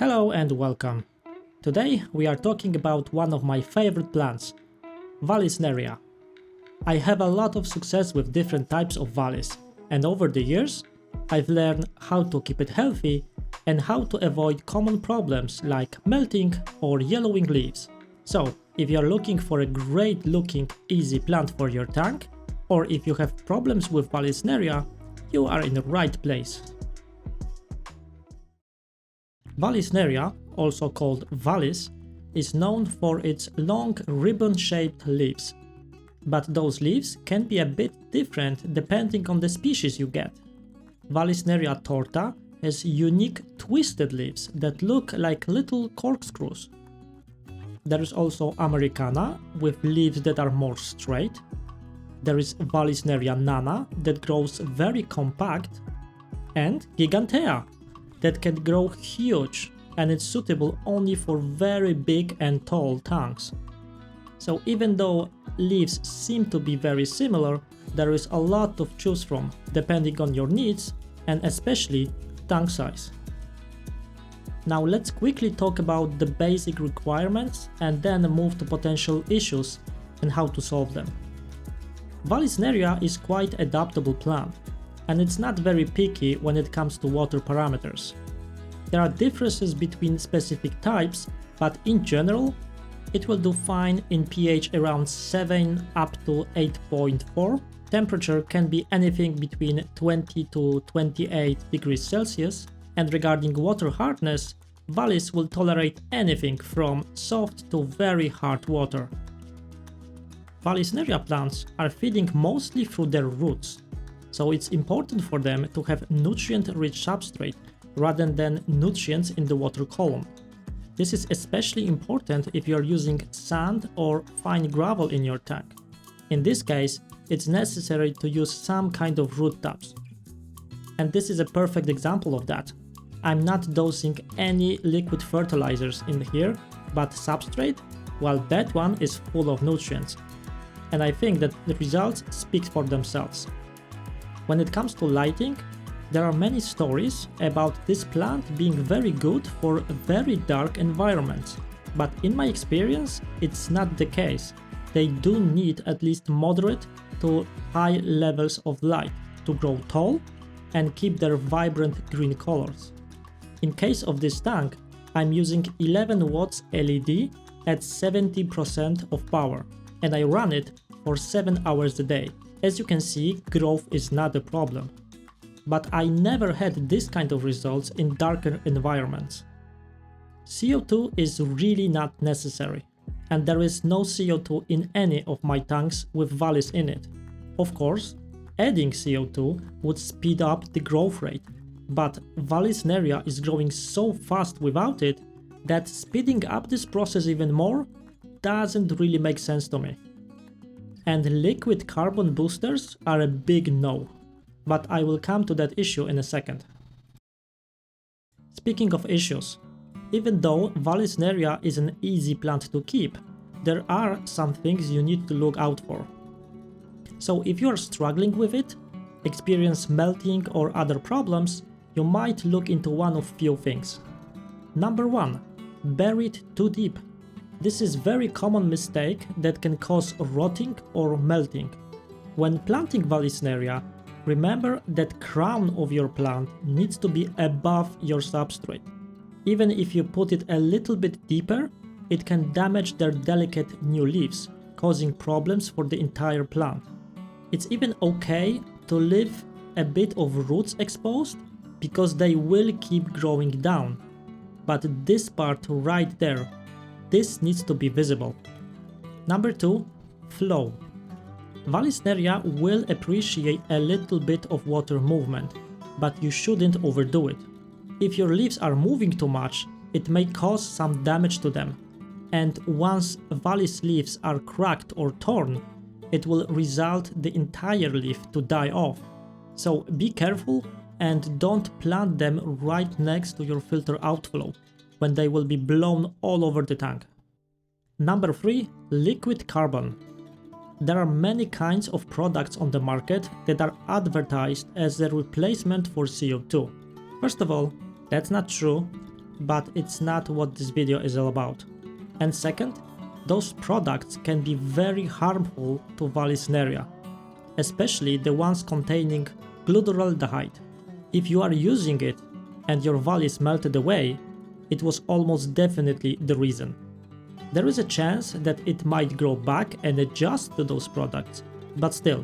Hello and welcome. Today we are talking about one of my favorite plants, Vallisneria. I have a lot of success with different types of Vallis, and over the years I've learned how to keep it healthy and how to avoid common problems like melting or yellowing leaves. So, if you are looking for a great looking easy plant for your tank, or if you have problems with Vallisneria, you are in the right place. Vallisneria, also called Vallis, is known for its long ribbon-shaped leaves. But those leaves can be a bit different depending on the species you get. Vallisneria torta has unique twisted leaves that look like little corkscrews. There is also americana with leaves that are more straight. There is Vallisneria nana that grows very compact, and Gigantea that can grow huge and it's suitable only for very big and tall tanks. So even though leaves seem to be very similar, there is a lot to choose from depending on your needs and especially tank size. Now let's quickly talk about the basic requirements and then move to potential issues and how to solve them. Vallisneria is quite adaptable plant, and it's not very picky when it comes to water parameters. There are differences between specific types, but in general, it will do fine in pH around 7 up to 8.4. Temperature can be anything between 20 to 28 degrees Celsius, and regarding water hardness, Vallis will tolerate anything from soft to very hard water. Vallisneria plants are feeding mostly through their roots, so it's important for them to have nutrient-rich substrate rather than nutrients in the water column. This is especially important if you are using sand or fine gravel in your tank. In this case, it's necessary to use some kind of root tubs. And this is a perfect example of that. I'm not dosing any liquid fertilizers in here, but substrate, well, that one is full of nutrients. And I think that the results speak for themselves. When it comes to lighting, there are many stories about this plant being very good for very dark environments, but in my experience, it's not the case. They do need at least moderate to high levels of light to grow tall and keep their vibrant green colors. In case of this tank, I'm using 11 watts LED at 70% of power, and I run it for 7 hours a day. As you can see, growth is not a problem. But I never had this kind of results in darker environments. CO2 is really not necessary, and there is no CO2 in any of my tanks with Vallis in it. Of course, adding CO2 would speed up the growth rate, but Vallisneria is growing so fast without it that speeding up this process even more doesn't really make sense to me. And liquid carbon boosters are a big no, but I will come to that issue in a second. Speaking of issues, even though Vallisneria is an easy plant to keep, there are some things you need to look out for. So if you are struggling with it, experience melting or other problems, you might look into one of few things. Number 1. Buried too deep. This is a very common mistake that can cause rotting or melting. When planting Vallisneria, remember that crown of your plant needs to be above your substrate. Even if you put it a little bit deeper, it can damage their delicate new leaves, causing problems for the entire plant. It's even okay to leave a bit of roots exposed because they will keep growing down. But this part right there, this needs to be visible. Number 2. Flow. Vallisneria will appreciate a little bit of water movement, but you shouldn't overdo it. If your leaves are moving too much, it may cause some damage to them. And once Vallis leaves are cracked or torn, it will result the entire leaf to die off. So be careful and don't plant them right next to your filter outflow, when they will be blown all over the tank. Number 3. Liquid carbon. There are many kinds of products on the market that are advertised as a replacement for CO2. First of all, that's not true. but it's not what this video is all about. And second, those products can be very harmful to Vallisneria, especially the ones containing glutaraldehyde. If you are using it and your Vallis melted away, it was almost definitely the reason. There is a chance that it might grow back and adjust to those products, but still,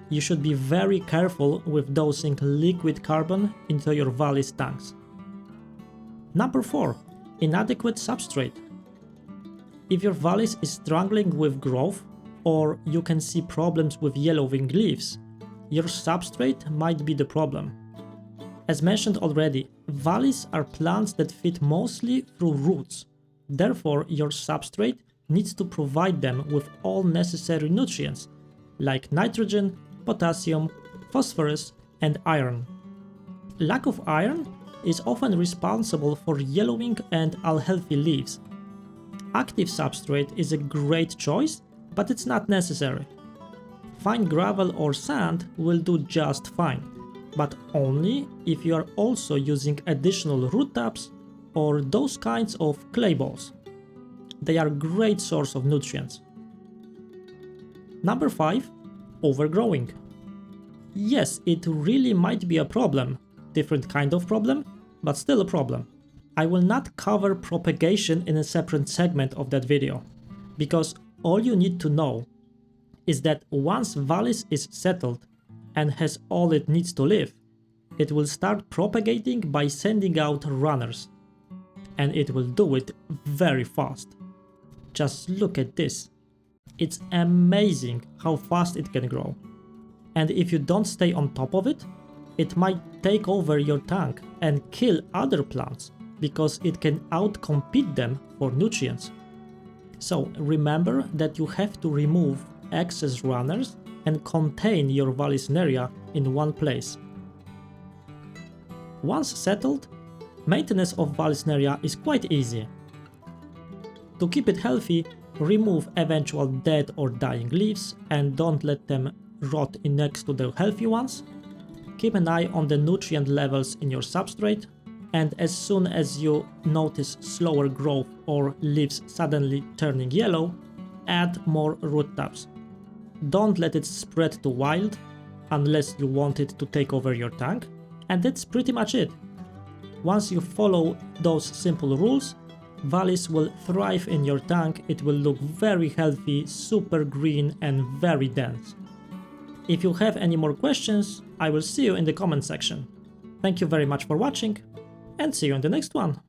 you should be very careful with dosing liquid carbon into your Vallis tanks. Number 4. Inadequate substrate. If your Vallis is struggling with growth, or you can see problems with yellowing leaves, your substrate might be the problem. As mentioned already, Vallis are plants that feed mostly through roots. Therefore, your substrate needs to provide them with all necessary nutrients, like nitrogen, potassium, phosphorus, and iron. Lack of iron is often responsible for yellowing and unhealthy leaves. Active substrate is a great choice, but it's not necessary. Fine gravel or sand will do just fine, but only if you are also using additional root taps or those kinds of clay balls. They are a great source of nutrients. Number 5. Overgrowing. Yes, it really might be a problem, different kind of problem, but still a problem. I will not cover propagation in a separate segment of that video, because all you need to know is that once Vallis is settled and has all it needs to live, it will start propagating by sending out runners. And it will do it very fast. Just look at this. It's amazing how fast it can grow. And if you don't stay on top of it, it might take over your tank and kill other plants because it can outcompete them for nutrients. So remember that you have to remove excess runners and contain your Vallisneria in one place. Once settled, maintenance of Vallisneria is quite easy. To keep it healthy, remove eventual dead or dying leaves and don't let them rot in next to the healthy ones. Keep an eye on the nutrient levels in your substrate, and as soon as you notice slower growth or leaves suddenly turning yellow, add more root taps. Don't let it spread to wild unless you want it to take over your tank, and that's pretty much it. Once you follow those simple rules, Vallis will thrive in your tank. It will look very healthy, super green and very dense. If you have any more questions, I will see you in the comment section. Thank you very much for watching and see you in the next one.